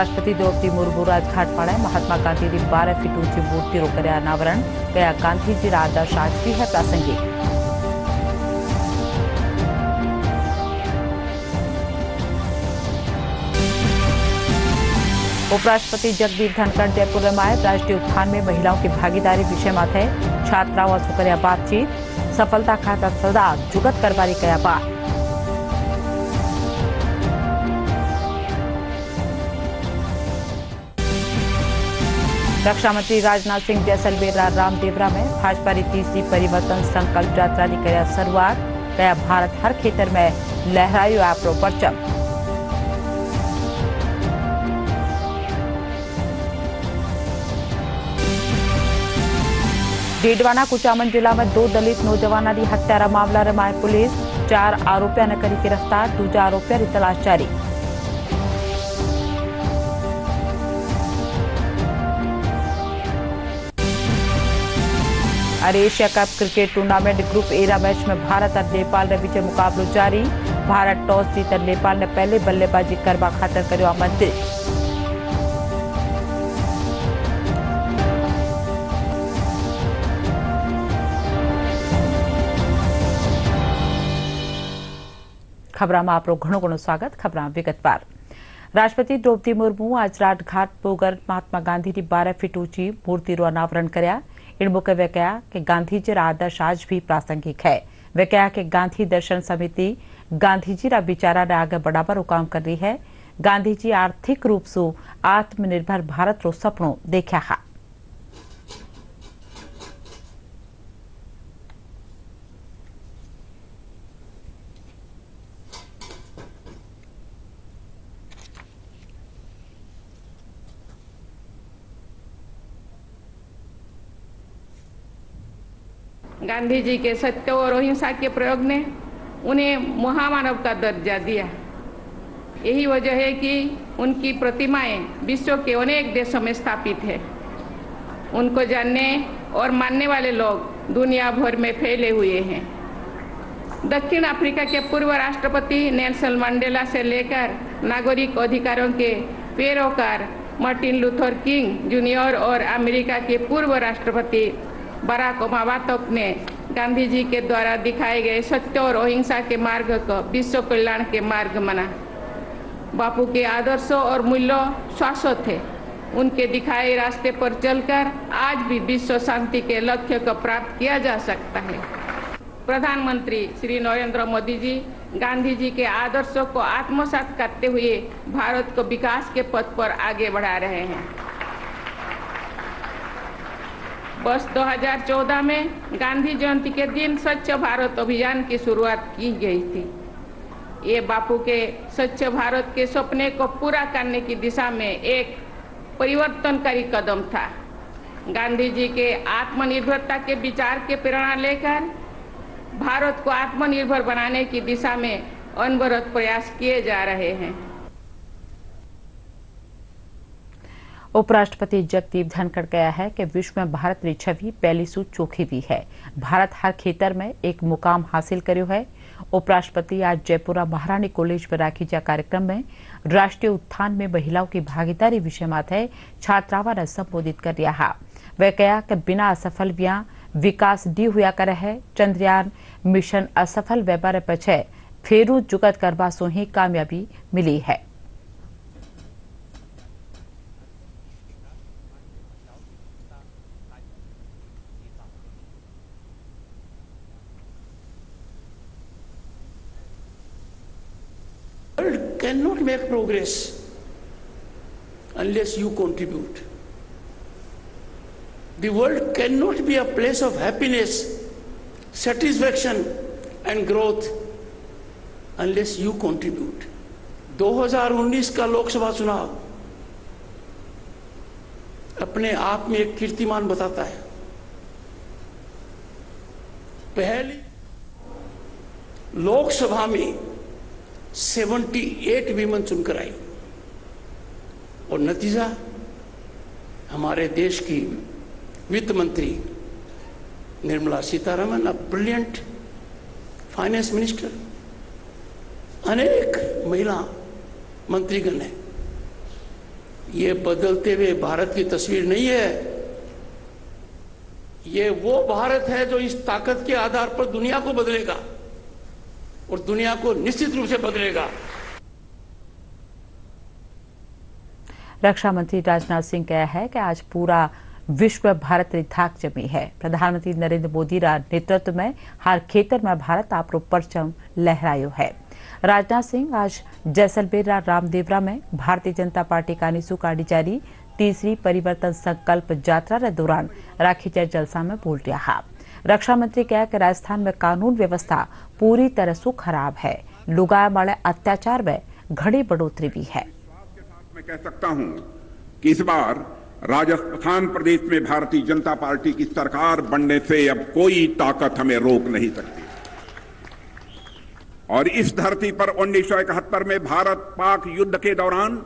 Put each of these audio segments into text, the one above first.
उपराष्ट्रपति द्रौपदी मुर्मू राजघाट पड़े महात्मा गांधी की 12 फीट ऊंची मूर्ति करे अनावरण कया गांधीजी आदर्श आज भी है प्रासंगिक। उपराष्ट्रपति जगदीप धनखड़ जयपुर में आए राष्ट्रीय उत्थान में महिलाओं की भागीदारी विषय में थे छात्राओं से कर्या बातचीत सफलता खातर सदा जुगत करवारी कया बात। रक्षा मंत्री राजनाथ सिंह जैसलमेर रामदेवरा में भाजपा की तीसरी परिवर्तन संकल्प यात्रा की कया शुरुआत कया भारत हर खेतर में लहरायो आपरो परचम। डीडवाना कुचामन जिला में 2 दलित नौजवानों की हत्या मामला रमाए पुलिस 4 आरोपियों ने करी गिरफ्तार दूजा आरोपियों की तलाश जारी। और Asia cup cricket tournament group A match में भारत और नेपाल के बीच मुकाबलो जारी भारत टॉस जीत नेपाल ने पहले बल्लेबाजी करवा खातर कर्यो आमंत्रित। खबरों में आपरो घणो घणो स्वागत। खबरां विगतवार। राष्ट्रपति द्रौपदी मुर्मू आज राजघाट पोगर महात्मा गांधी की 12 फीट ऊंची मूर्ति रो अनावरण करया। इन मौके वे कहा कि गांधी जी आदर्श आज भी प्रासंगिक है। वे कहा कि गांधी दर्शन समिति गांधी जी विचारा ने आगे बढ़ावा काम कर रही है। गांधी जी आर्थिक रूप से आत्मनिर्भर भारत रो सपनों देखा है। गांधी जी के सत्य और अहिंसा के प्रयोग ने उन्हें महामानव का दर्जा दिया। यही वजह है कि उनकी प्रतिमाएं विश्व के अनेक देशों में स्थापित है। उनको जानने और मानने वाले लोग दुनिया भर में फैले हुए हैं। दक्षिण अफ्रीका के पूर्व राष्ट्रपति नेल्सन मंडेला से लेकर नागरिक अधिकारों के पैरोकार मार्टिन लूथर किंग जूनियर और अमेरिका के पूर्व राष्ट्रपति बराक ओबामा तक ने गांधी जी के द्वारा दिखाए गए सत्य और अहिंसा के मार्ग को विश्व कल्याण के मार्ग माना। बापू के आदर्शों और मूल्यों शाश्वत थे। उनके दिखाए रास्ते पर चलकर आज भी विश्व शांति के लक्ष्य को प्राप्त किया जा सकता है। प्रधानमंत्री श्री नरेंद्र मोदी जी गांधी जी के आदर्शों को आत्मसात करते हुए भारत को विकास के पथ पर आगे बढ़ा रहे हैं। वर्ष 2014 में गांधी जयंती के दिन स्वच्छ भारत अभियान की शुरुआत की गई थी। ये बापू के स्वच्छ भारत के सपने को पूरा करने की दिशा में एक परिवर्तनकारी कदम था। गांधी जी के आत्मनिर्भरता के विचार के प्रेरणा लेकर भारत को आत्मनिर्भर बनाने की दिशा में अनवरत प्रयास किए जा रहे हैं। उपराष्ट्रपति जगदीप धनखड़ कहा है कि विश्व में भारत की छवि पहली सू चोखी भी है। भारत हर खेतर में एक मुकाम हासिल करो है। उपराष्ट्रपति आज जयपुरा महारानी कॉलेज में राखी जा कार्यक्रम में राष्ट्रीय उत्थान में महिलाओं की भागीदारी विषय में छात्राओं ने संबोधित कर रहा। वे कहा कि बिना असफल विकास डी हुआ करे है। चंद्रयान मिशन असफल व्यापार पछे फेरू जुगत करवा सो ही कामयाबी मिली है। The world cannot make progress unless you contribute. The world cannot be a place of happiness, satisfaction and growth unless you contribute. 2019 का लोकसभा चुनाव अपने आप में एक कीर्तिमान बताता है। पहली लोकसभा में 78 वीमेन चुनकर आई और नतीजा हमारे देश की वित्त मंत्री Nirmala Sitharaman, a brilliant finance minister, अनेक महिला मंत्रीगण हैं। ये बदलते हुए भारत की तस्वीर नहीं है। ये वो भारत है जो इस ताकत के आधार पर दुनिया को बदलेगा और दुनिया को निश्चित रूप से बदलेगा। रक्षा मंत्री राजनाथ सिंह कहा है कि आज पूरा विश्व भारत री थाक जमी है। प्रधानमंत्री नरेंद्र मोदी रा नेतृत्व में हर खेतर में भारत आपरो परचम लहरायो है। राजनाथ सिंह आज जैसलमेर रा रामदेवरा में भारतीय जनता पार्टी कानीसू काढ़ी जारी तीसरी परिवर्तन संकल्प यात्रा के दौरान राखी जय जलसा में बोल रहा। रक्षा मंत्री कहा कि राजस्थान में कानून व्यवस्था पूरी तरह से खराब है। लुगाया वाले अत्याचार में घड़ी बढ़ोतरी भी है। मैं कह सकता हूं कि इस बार राजस्थान प्रदेश में भारतीय जनता पार्टी की सरकार बनने से अब कोई ताकत हमें रोक नहीं सकती। और इस धरती पर 1971 में भारत पाक युद्ध के दौरान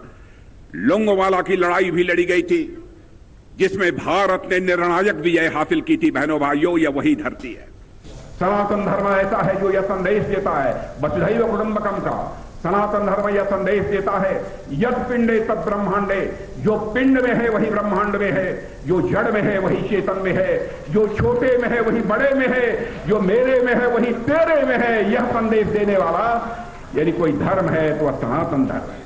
लोंगोवाला की लड़ाई भी लड़ी गई थी, जिसमें भारत ने निर्णायक विजय हासिल की थी। बहनों भाइयों, यह वही धरती है। सनातन धर्म ऐसा है जो यह संदेश देता है वसुधैव कुटुंबकम का। सनातन धर्म यह संदेश देता है यद पिंडे तद ब्रह्मांडे, जो पिंड में है वही ब्रह्मांड में है, जो जड़ में है वही चेतन में है, जो छोटे में है वही बड़े में है, जो मेरे में है वही तेरे में है। यह संदेश देने वाला यदि कोई धर्म है तो वह सनातन धर्म है।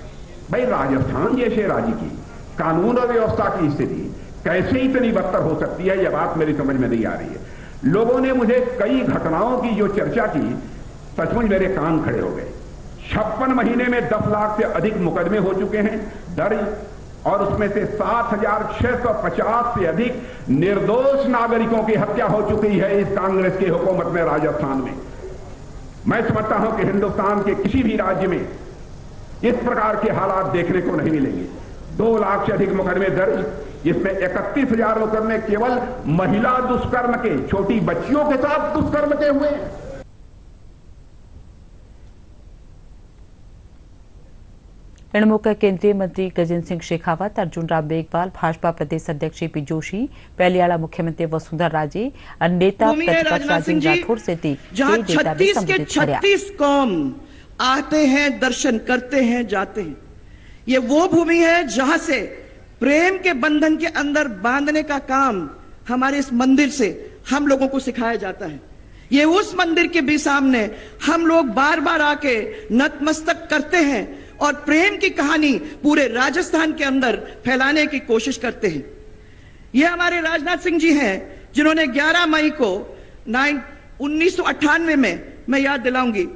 भाई, राजस्थान जैसे राज्य की कानून और व्यवस्था की स्थिति कैसे इतनी बदतर हो सकती है, यह बात मेरी समझ में नहीं आ रही है। लोगों ने मुझे कई घटनाओं की जो चर्चा की, सचमुच मेरे कान खड़े हो गए। 56 महीने में 10 लाख से अधिक मुकदमे हो चुके हैं दर्ज, और उसमें से 7,650 से अधिक निर्दोष नागरिकों की हत्या हो चुकी है इस कांग्रेस की हुकूमत में राजस्थान में। मैं समझता हूं कि हिंदुस्तान के किसी भी राज्य में इस प्रकार के हालात देखने को नहीं मिलेंगे। 2 लाख से अधिक मुकदमे दर्ज, जिसमें 31,000 मुकदमे केवल महिला दुष्कर्म के, छोटी बच्चियों के साथ दुष्कर्म के हुए हैं। प्रमुख केंद्रीय मंत्री गजेंद्र सिंह शेखावत, अर्जुन राम मेघवाल, भाजपा प्रदेश अध्यक्ष पी जोशी, पहलियाला मुख्यमंत्री वसुंधरा राजे और नेता प्रतिपक्ष राजेंद्र राठौड़ से जहां 36 के 36 कौम आते हैं, दर्शन करते हैं, जाते हैं। ये वो भूमि है जहां से प्रेम के बंधन के अंदर बांधने का काम हमारे इस मंदिर से हम लोगों को सिखाया जाता है। ये उस मंदिर के भी सामने हम लोग बार बार आके नतमस्तक करते हैं और प्रेम की कहानी पूरे राजस्थान के अंदर फैलाने की कोशिश करते हैं। ये हमारे राजनाथ सिंह जी हैं जिन्होंने 11 मई को 1998 में, मैं याद दिलाऊंगी,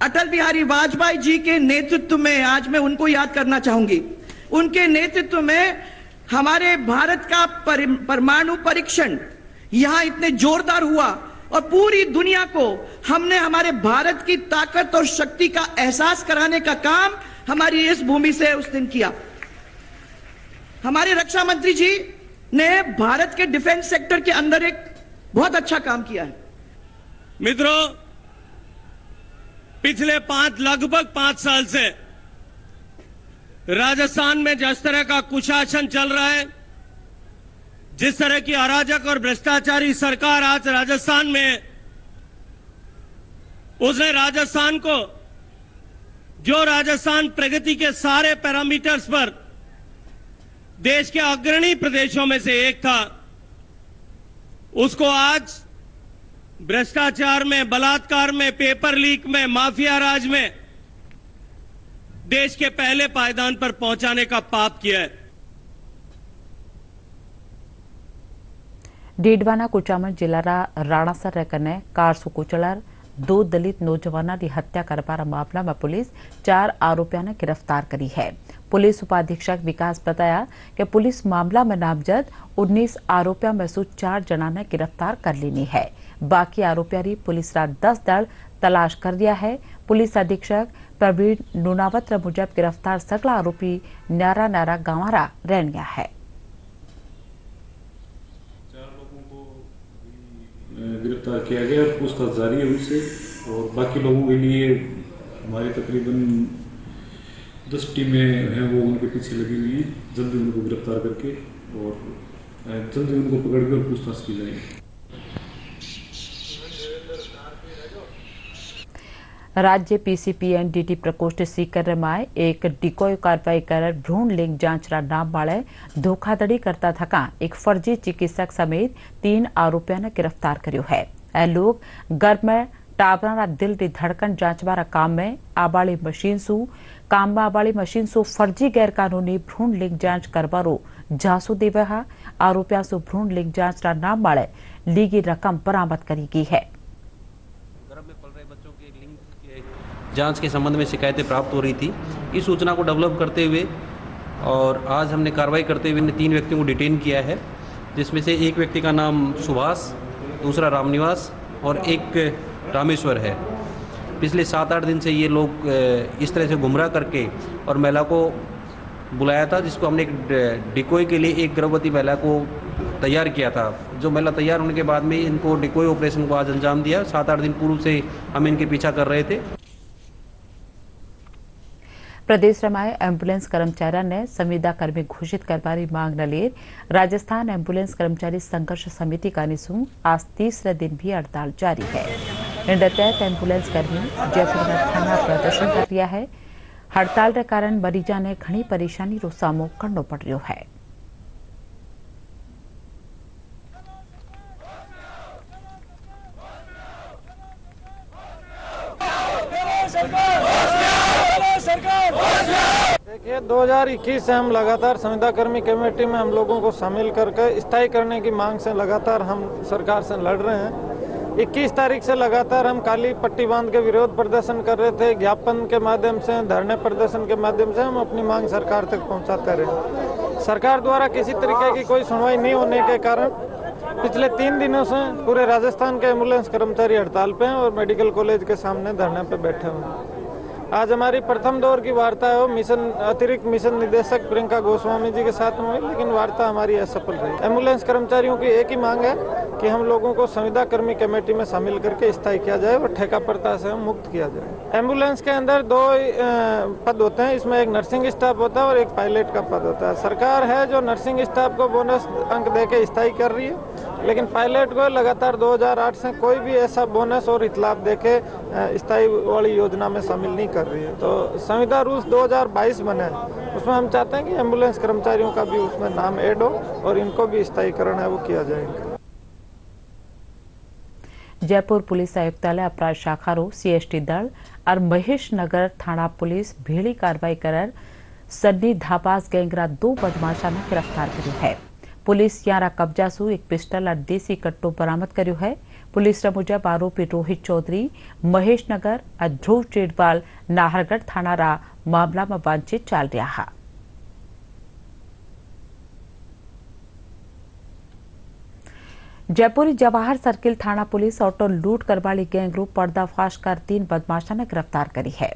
अटल बिहारी वाजपेयी जी के नेतृत्व में, आज मैं उनको याद करना चाहूंगी, उनके नेतृत्व में हमारे भारत का परमाणु परीक्षण यहां इतने जोरदार हुआ और पूरी दुनिया को हमने हमारे भारत की ताकत और शक्ति का एहसास कराने का काम हमारी इस भूमि से उस दिन किया। हमारे रक्षा मंत्री जी ने भारत के डिफेंस सेक्टर के अंदर एक बहुत अच्छा काम किया है। मित्रों, पिछले लगभग 5 साल से राजस्थान में जिस तरह का कुशासन चल रहा है, जिस तरह की अराजक और भ्रष्टाचारी सरकार आज राजस्थान में, उसने राजस्थान को, जो राजस्थान प्रगति के सारे पैरामीटर्स पर देश के अग्रणी प्रदेशों में से एक था, उसको आज भ्रष्टाचार में, बलात्कार में, पेपर लीक में, माफिया राज में देश के पहले पायदान पर पहुंचाने का पाप किया है। डीडवाना कुचामन जिला राणासर कने कार से कुचलार 2 दलित नौजवानों की हत्या करवाना मामला में पुलिस 4 आरोपियों ने गिरफ्तार करी है। पुलिस उपाधीक्षक विकास बताया कि पुलिस मामला में नामजद 19 आरोपियों में से 4 जना ने गिरफ्तार कर लेनी है। बाकी आरोपियों की पुलिस रा 10 दल तलाश कर दिया है। पुलिस अधीक्षक प्रवीण नूनावत मुजब गिरफ्तार सगला आरोपी न्यारा न्यारा गांवारा रहनिया है। गिरफ्तार किया गया, पूछताछ जारी है उनसे, और बाकी लोगों के लिए हमारी तकरीबन 10 टीमें हैं, वो उनके पीछे लगी हुई है। जल्दी उनको गिरफ्तार करके और जल्दी उनको पकड़ कर पूछताछ की जाएगी। राज्य पीसीपीएनडीटी प्रकोष्ठ सीकर में एक डिकोय कार्रवाई कर भ्रूण लिंग जांचरा नाम वाले धोखाधड़ी करता थका एक फर्जी चिकित्सक समेत 3 आरोपियों ने गिरफ्तार कर्यो है। ए लोग गर्भ में टाबरा दिल की धड़कन जांचवारा काम में आबाड़ी मशीन सु फर्जी गैरकानूनी भ्रूण लिंग जांच करवारो झांसू देवे हा। आरोपियों से भ्रूण लिंग जांचरा नाम वाले लीगी रकम बरामद करी गई है। जांच के संबंध में शिकायतें प्राप्त हो रही थी। इस सूचना को डेवलप करते हुए और आज हमने कार्रवाई करते हुए 3 व्यक्तियों को डिटेन किया है, जिसमें से एक व्यक्ति का नाम सुभाष, दूसरा रामनिवास और एक रामेश्वर है। पिछले 7-8 दिन से ये लोग इस तरह से गुमराह करके और महिला को बुलाया था, जिसको हमने एक डिकोय के लिए एक गर्भवती महिला को तैयार किया था। जो महिला तैयार होने के बाद में इनको डिकोय ऑपरेशन को आज अंजाम दिया। 7-8 दिन पूर्व से हम इनके पीछा कर रहे थे। प्रदेश रमाए एम्बुलेंस कर्मचारियों ने संविदा कर्मी घोषित करवारी मांग न लेर राजस्थान एम्बुलेंस कर्मचारी संघर्ष समिति का निसूंग आज 3रे दिन भी हड़ताल जारी है। इन तहत एम्बुलेंस कर्मी जयपुर में थाना प्रदर्शन कर रिया है। हड़ताल के कारण मरीजा ने घनी परेशानी रो सामनो करनो पड़ रह्यो है। देखिए 2021 से हम लगातार संविदा कर्मी कमेटी में हम लोगों को शामिल करके स्थायी करने की मांग से लगातार हम सरकार से लड़ रहे हैं। 21 तारीख से लगातार हम काली पट्टी बांध के विरोध प्रदर्शन कर रहे थे। ज्ञापन के माध्यम से, धरने प्रदर्शन के माध्यम से हम अपनी मांग सरकार तक पहुंचाते रहे। सरकार द्वारा किसी तरीके की कोई सुनवाई नहीं होने के कारण पिछले 3 दिनों से पूरे राजस्थान के एम्बुलेंस कर्मचारी हड़ताल पे हैं और मेडिकल कॉलेज के सामने धरने पे बैठे हुए हैं। आज हमारी प्रथम दौर की वार्ता है वो अतिरिक्त मिशन निदेशक प्रियंका गोस्वामी जी के साथ में हुई, लेकिन वार्ता हमारी असफल रही। एम्बुलेंस कर्मचारियों की एक ही मांग है कि हम लोगों को संविदा कर्मी कमेटी में शामिल करके स्थायी किया जाए और ठेका प्रथा से मुक्त किया जाए। एम्बुलेंस के अंदर 2 पद होते हैं, इसमें एक नर्सिंग स्टाफ होता है और एक पायलट का पद होता है। सरकार है जो नर्सिंग स्टाफ को बोनस अंक देके स्थायी कर रही है, लेकिन पायलट को लगातार 2008 से कोई भी ऐसा बोनस और इतलाफ देके स्थायी वाली योजना में शामिल नहीं कर रही है। तो संविदा रूल्स 2022 बने, उसमें हम चाहते हैं कि एम्बुलेंस कर्मचारियों का भी उसमें नाम ऐड हो और इनको भी स्थायीकरण है वो किया जाएगा। जयपुर पुलिस आयुक्तालय अपराध शाखा रो सीएसटी दल और महेश नगर थाना पुलिस भेड़ी कार्रवाई कर सन्नी धापास गैंगरा 2 बदमाशा ने गिरफ्तार कर्यो है। पुलिस यारा कब्जा सु एक पिस्टल और देसी कट्टो बरामद कर्यो है। पुलिस मुजब आरोपी रोहित चौधरी महेश नगर और ध्रुव चेडवाल नाहरगढ़ थाना रा मामला में वांछित चाल रहा है। जयपुर जवाहर सर्किल थाना पुलिस ऑटो लूट करवाली गैंग ग्रुप पर्दाफाश कर 3 बदमाशा ने गिरफ्तार करी है।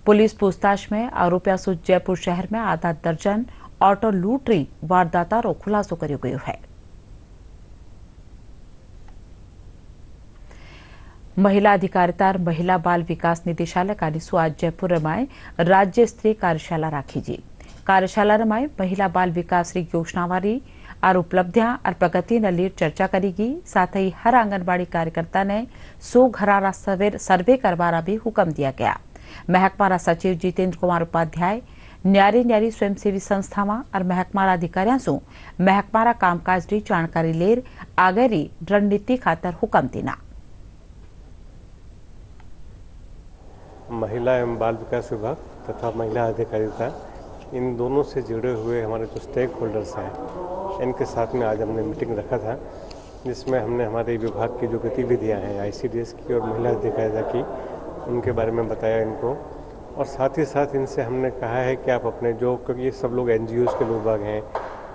पुलिस पूछताछ में आरोपियों से जयपुर शहर में आधा दर्जन ऑटो लूटरी वारदाता रो खुलासो कर्यो गयो है। महिला अधिकारिता और महिला बाल विकास निदेशालय का निसु आज जयपुर में राज्य स्तरीय कार्यशाला राखी जी। कार्यशाला में महिला बाल विकास योजनावारी और उपलब्धियां और प्रगति न लीड चर्चा करेगी। साथ ही हर आंगनबाड़ी कार्यकर्ता ने 100 घरारा सर्वे करवाना भी हुक्म दिया गया। महकमा सचिव जितेंद्र कुमार उपाध्याय न्यारी स्वयंसेवी संस्थावां और महकमा अधिकारियों से महकमा कामकाज की जानकारी लेर आगेरी रणनीति खातर हुक्म देना। महिला एवं बाल विकास विभाग तथा महिला अधिकारिता इन दोनों से जुड़े हुए हमारे जो स्टेक होल्डर्स हैं, इनके साथ में आज हमने मीटिंग रखा था, जिसमें हमने हमारे विभाग की जो गतिविधियां हैं आईसीडीएस की और महिला अधिकारिता की, उनके बारे में बताया इनको। और साथ ही साथ इनसे हमने कहा है कि आप अपने जो, क्योंकि ये सब लोग एनजीओज के विभाग हैं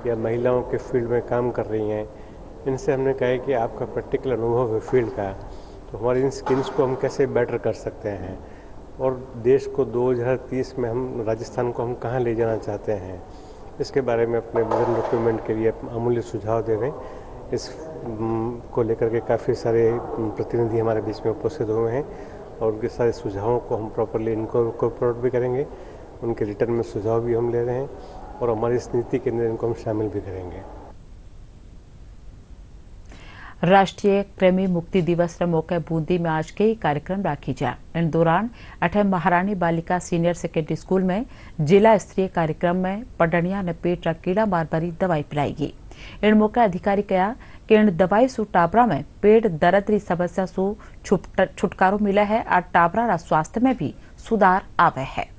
या महिलाओं के फील्ड में काम कर रही हैं, इनसे हमने कहा है कि आपका पर्टिकुलर अनुभव है फील्ड का, तो हमारी इन स्किल्स को हम कैसे बेटर कर सकते हैं और देश को 2030 में हम राजस्थान को हम कहाँ ले जाना चाहते हैं, इसके बारे में अपने विजन डॉक्यूमेंट के लिए अमूल्य सुझाव दे रहे हैं। इस को लेकर के काफ़ी सारे प्रतिनिधि हमारे बीच में उपस्थित हुए हैं और उनके सारे सुझावों को हम प्रॉपरली इनको इनकॉर्पोरेट भी करेंगे, उनके रिटर्न में सुझाव भी हम ले रहे हैं और हमारी इस नीति के अंदर इनको हम शामिल भी करेंगे। राष्ट्रीय कृमि मुक्ति दिवस के मौके बूंदी में आज कई कार्यक्रम राखी जा। इन दौरान अठे महारानी बालिका सीनियर सेकेंडरी स्कूल में जिला स्तरीय कार्यक्रम में पढ़निया ने पेट रा कीड़ा मार भरी दवाई पिलाई गई। इन मौके अधिकारी कहा कि इन दवाई सु टाबरा में पेट दर्द री समस्या सु छुटकारो मिला है और टाबरा रा स्वास्थ्य में भी सुधार आवे है।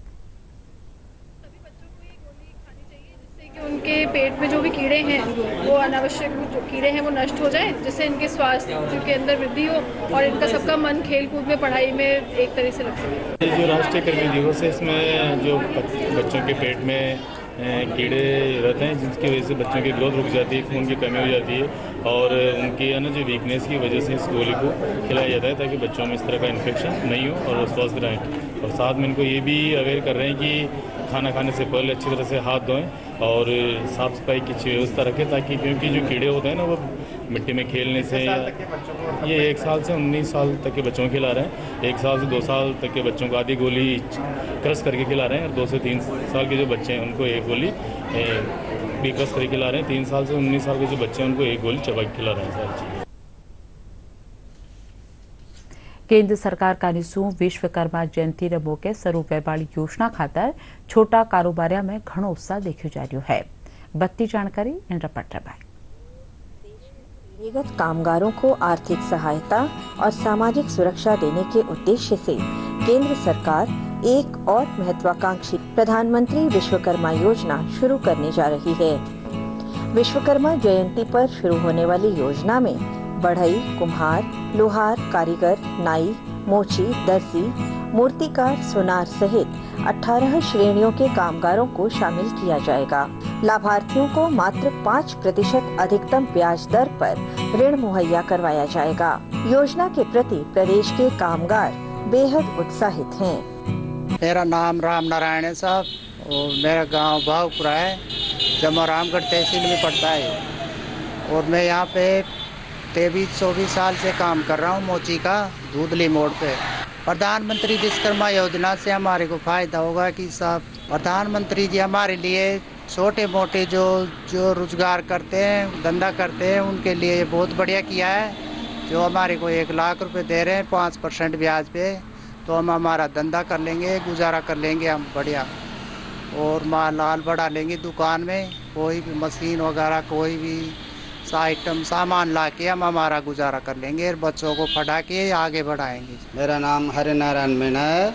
उनके पेट में जो भी कीड़े हैं वो अनावश्यक जो कीड़े हैं वो नष्ट हो जाएं, जिससे इनके स्वास्थ्य के अंदर वृद्धि हो और इनका सबका मन खेल कूद में पढ़ाई में एक तरह से लग सके। जो राष्ट्रीय कृमि दिवस है इसमें जो बच्चों के पेट में कीड़े रहते हैं जिसकी वजह से बच्चों की ग्रोथ रुक जाती है, खून की कमी हो जाती है और उनकी है ना जो वीकनेस की वजह से इस गोली को खिलाया जाता है ताकि बच्चों में इस तरह का इन्फेक्शन नहीं हो और वो स्वस्थ रहें। और साथ में इनको ये भी अवेयर कर रहे हैं कि खाना खाने से पहले अच्छी तरह से हाथ धोएं और साफ़ सफाई की व्यवस्था रखें ताकि क्योंकि जो कीड़े होते हैं ना वो मिट्टी में खेलने से ये 1 साल से 19 साल तक के बच्चों को खिला रहे हैं। 1 साल से 2 साल तक के बच्चों को आधी गोली क्रश करके खिला रहे हैं और 2 से 3 साल के जो बच्चे हैं उनको 1 गोली भी क्रश करके खिला रहे हैं। 3 साल से 19 साल के जो बच्चे हैं उनको 1 गोली चबा के खिला रहे हैं। सारी चीज़ें केंद्र सरकार का निशु विश्वकर्मा जयंती रे मौके स्वरूप वेपारी योजना खातर छोटा कारोबारिया में घणो उत्साह देखो जा रहा है। बत्ती जानकारी इन रिपोर्टर भाई। व्यक्तिगत कामगारों को आर्थिक सहायता और सामाजिक सुरक्षा देने के उद्देश्य से केंद्र सरकार एक और महत्वाकांक्षी प्रधानमंत्री विश्वकर्मा योजना शुरू करने जा रही है। विश्वकर्मा जयंती पर शुरू होने वाली योजना में बढ़ई, कुम्हार, लोहार, कारीगर, नाई, मोची, दर्जी, मूर्तिकार, सुनार सहित 18 श्रेणियों के कामगारों को शामिल किया जाएगा। लाभार्थियों को मात्र 5% अधिकतम ब्याज दर पर ऋण मुहैया करवाया जाएगा। योजना के प्रति प्रदेश के कामगार बेहद उत्साहित हैं। मेरा नाम राम नारायण है साहब और मेरा गांव भावपुरा है, जमा रामगढ़ तहसील में पड़ता है और मैं यहाँ पे 23-24 साल से काम कर रहा हूँ मोची का दूधली मोड़ पे। प्रधानमंत्री विश्वकर्मा योजना से हमारे को फायदा होगा कि साहब प्रधानमंत्री जी हमारे लिए छोटे मोटे जो रोजगार करते हैं, धंधा करते हैं, उनके लिए ये बहुत बढ़िया किया है। जो हमारे को 1 लाख रुपए दे रहे हैं 5% ब्याज पे, तो हम हमारा धंधा कर लेंगे, गुजारा कर लेंगे हम बढ़िया और माल बढ़ा लेंगे दुकान में। कोई भी मशीन वगैरह कोई भी आइटम सामान ला के हम हमारा गुजारा कर लेंगे और बच्चों को पढ़ा के आगे बढ़ाएंगे। मेरा नाम हरि नारायण मीणा है,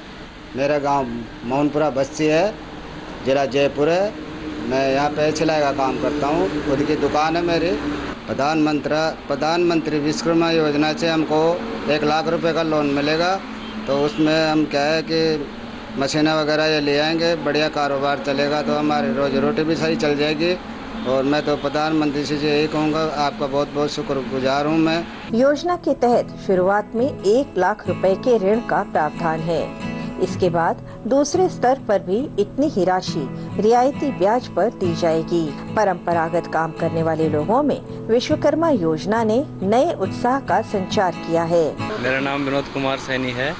मेरा गांव मोहनपुरा बस्ती है, जिला जयपुर है। मैं यहाँ पे सिलाई का काम करता हूँ, खुद की दुकान है मेरी। प्रधानमंत्री विश्वकर्मा योजना से हमको 1 लाख रुपए का लोन मिलेगा, तो उसमें हम क्या है कि मशीनें वगैरह ये ले आएंगे, बढ़िया कारोबार चलेगा तो हमारी रोजी रोटी भी सही चल जाएगी। और मैं तो प्रधानमंत्री से यही कहूँगा, आपका बहुत बहुत शुक्रगुजार हूँ मैं। योजना के तहत शुरुआत में 1 लाख रुपए के ऋण का प्रावधान है। इसके बाद दूसरे स्तर पर भी इतनी ही राशि रियायती ब्याज पर दी जाएगी। परंपरागत काम करने वाले लोगों में विश्वकर्मा योजना ने नए उत्साह का संचार किया है। मेरा नाम विनोद कुमार सैनी है।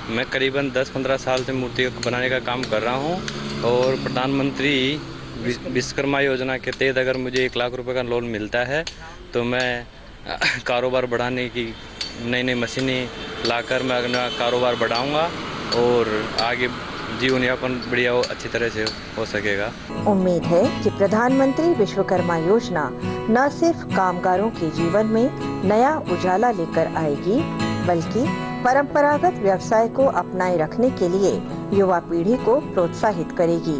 मैं करीबन 10-15 साल से मूर्ति बनाने का काम कर रहा हूँ और प्रधानमंत्री विश्वकर्मा योजना के तहत अगर मुझे 1 लाख रुपए का लोन मिलता है तो मैं कारोबार बढ़ाने की नई मशीनें लाकर मैं अपना कारोबार बढ़ाऊंगा और आगे जीवन यापन बढ़िया अच्छी तरह से हो सकेगा। उम्मीद है कि प्रधानमंत्री विश्वकर्मा योजना न सिर्फ कामगारों के जीवन में नया उजाला लेकर आएगी, बल्कि परंपरागत व्यवसाय को अपनाए रखने के लिए युवा पीढ़ी को प्रोत्साहित करेगी।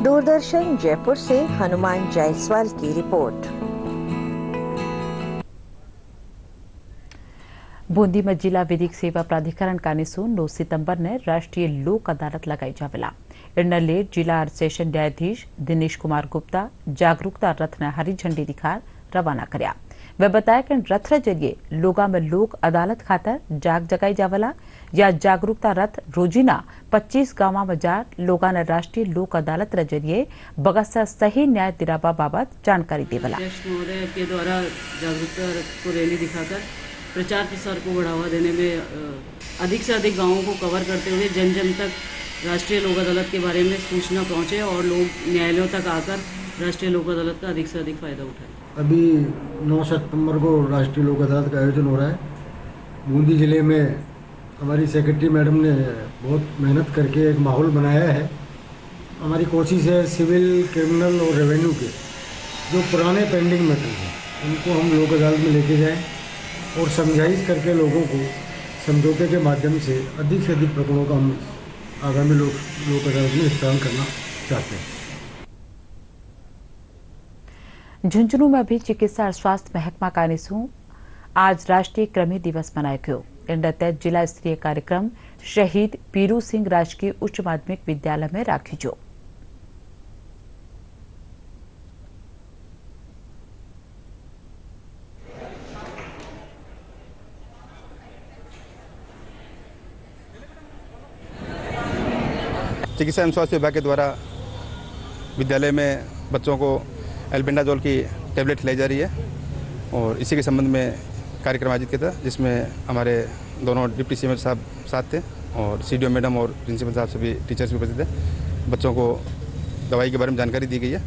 दूरदर्शन जयपुर से हनुमान जायसवाल की रिपोर्ट। बूंदी में जिला विधिक सेवा प्राधिकरण का निशु 9 सितंबर ने राष्ट्रीय लोक अदालत लगाई जावेला। इनले जिला सेशन न्यायाधीश दिनेश कुमार गुप्ता जागरूकता रथ ने हरी झंडी दिखा रवाना करया। वे बताया कि रथ के जरिए लोगा में लोक अदालत खातर जाग जगाई जावेला। या जागरूकता रथ रोजीना 25 गांव में जा लोगा ने राष्ट्रीय लोक अदालत के जरिए बगस्सा सही न्याय दिलावा बाबत जानकारी देवेला। महोदय के द्वारा जागरूकता रथ को रैली दिखाकर प्रचार प्रसार को बढ़ावा देने में अधिक से अधिक गांवों को कवर करते हुए जन जन तक राष्ट्रीय लोक अदालत के बारे में सूचना पहुंचे और लोग न्यायालयों तक आकर राष्ट्रीय लोक अदालत का अधिक से अधिक फायदा उठाएं। अभी 9 सितंबर को राष्ट्रीय लोक अदालत का आयोजन हो रहा है। बूंदी ज़िले में हमारी सेक्रेटरी मैडम ने बहुत मेहनत करके एक माहौल बनाया है। हमारी कोशिश है सिविल, क्रिमिनल और रेवेन्यू के जो पुराने पेंडिंग मैटर्स हैं उनको हम लोक अदालत में लेके जाएं और समझाइश करके लोगों को समझौते के माध्यम से अधिक प्रकरणों का हम आगामी लोक अदालत में निस्तारण करना चाहते हैं। झुंझुनू में भी चिकित्सा और स्वास्थ्य महकमा कानिसू आज राष्ट्रीय कृमि दिवस मनाया गयो। इन तहत जिला स्तरीय कार्यक्रम शहीद पीरू सिंह राजकीय उच्च माध्यमिक विद्यालय में राखी जो। चिकित्सा एवं स्वास्थ्य विभाग के द्वारा विद्यालय में बच्चों को एल्बेंडाजोल की टैबलेट खिलाई जा रही है और इसी के संबंध में कार्यक्रम आयोजित किया था, जिसमें हमारे दोनों डिप्टी सीएम साहब साथ थे और सीडीओ मैडम और प्रिंसिपल साहब सभी टीचर्स भी उपस्थित थे। बच्चों को दवाई के बारे में जानकारी दी गई है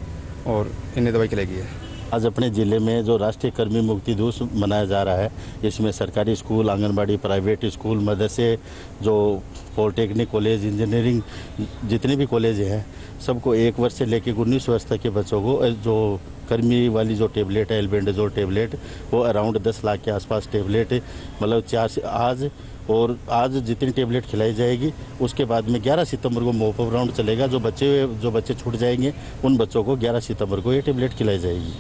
और इन्हें दवाई खिलाई गई है। आज अपने ज़िले में जो राष्ट्रीय कृमि मुक्ति दिवस मनाया जा रहा है, इसमें सरकारी स्कूल, आंगनबाड़ी, प्राइवेट स्कूल, मदरसे, जो पॉलिटेक्निक कॉलेज, इंजीनियरिंग जितने भी कॉलेज हैं, सबको 1 वर्ष से लेकर 19 वर्ष तक के बच्चों को जो कृमि वाली जो टेबलेट है, एल्बेंडाजोल टेबलेट, वो अराउंड 10 लाख के आसपास टेबलेट, मतलब 4 आज जितनी टेबलेट खिलाई जाएगी, उसके बाद में 11 सितंबर को मॉप अप राउंड चलेगा। जो बच्चे छूट जाएंगे उन बच्चों को 11 सितंबर को ये टेबलेट खिलाई जाएगी।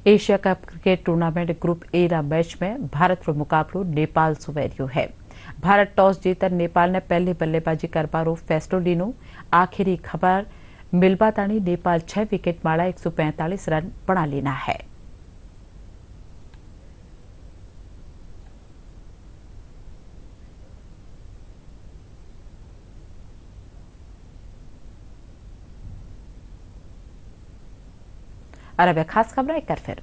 Asia cup cricket tournament group A रा मैच में भारत रो मुकाबलो नेपाल सो वेरियो है। भारत टॉस जीतर नेपाल ने पहले बल्लेबाजी करबारो फैसलो लीनो। आखिरी खबर मिलबा ताणी नेपाल 6 विकेट मारा 145 रन बना लेना है। और अब खास खबर एक फिर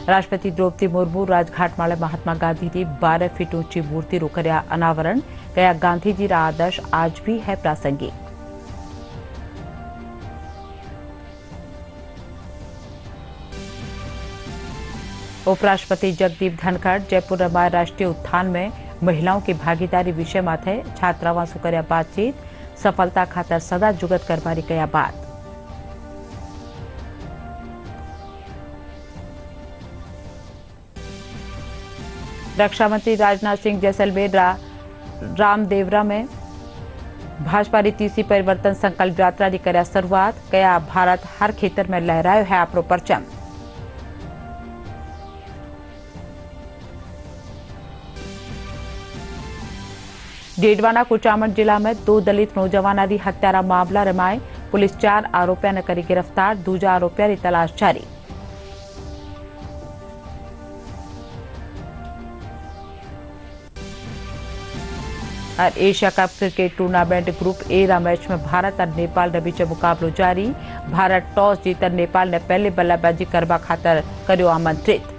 राष्ट्रपति द्रौपदी मुर्मू राजघाट माळे महात्मा गांधी की 12 फीट ऊंची मूर्ति रो कर्या अनावरण। कया गांधी जी रा आदर्श आज भी है प्रासंगिक। उपराष्ट्रपति जगदीप धनखड़ जयपुर रमाय राष्ट्रीय उत्थान में महिलाओं की भागीदारी विषय माथे छात्रावां सु कर्या बातचीत। सफलता खातर सदा जुगत करवारी कया बात। रक्षा मंत्री राजनाथ सिंह जैसलमेर रामदेवरा में भाजपा री तीसरी परिवर्तन संकल्प यात्रा की कर्या शुरुआत। कया भारत हर खेतर में लहरायो है आपरो परचम। डेडवाना कुचामन जिला में 2 दलित नौजवाना की हत्या रा मामला रमाए। पुलिस 4 आरोपियों ने करी गिरफ्तार। दूजा आरोपियों की तलाश जारी। और Asia cup cricket tournament group A रा मैच में भारत और नेपाल रे बीच मुकाबलो जारी। भारत टॉस जीतर नेपाल ने पहले बल्लेबाजी करवा खातर कर्यो आमंत्रित।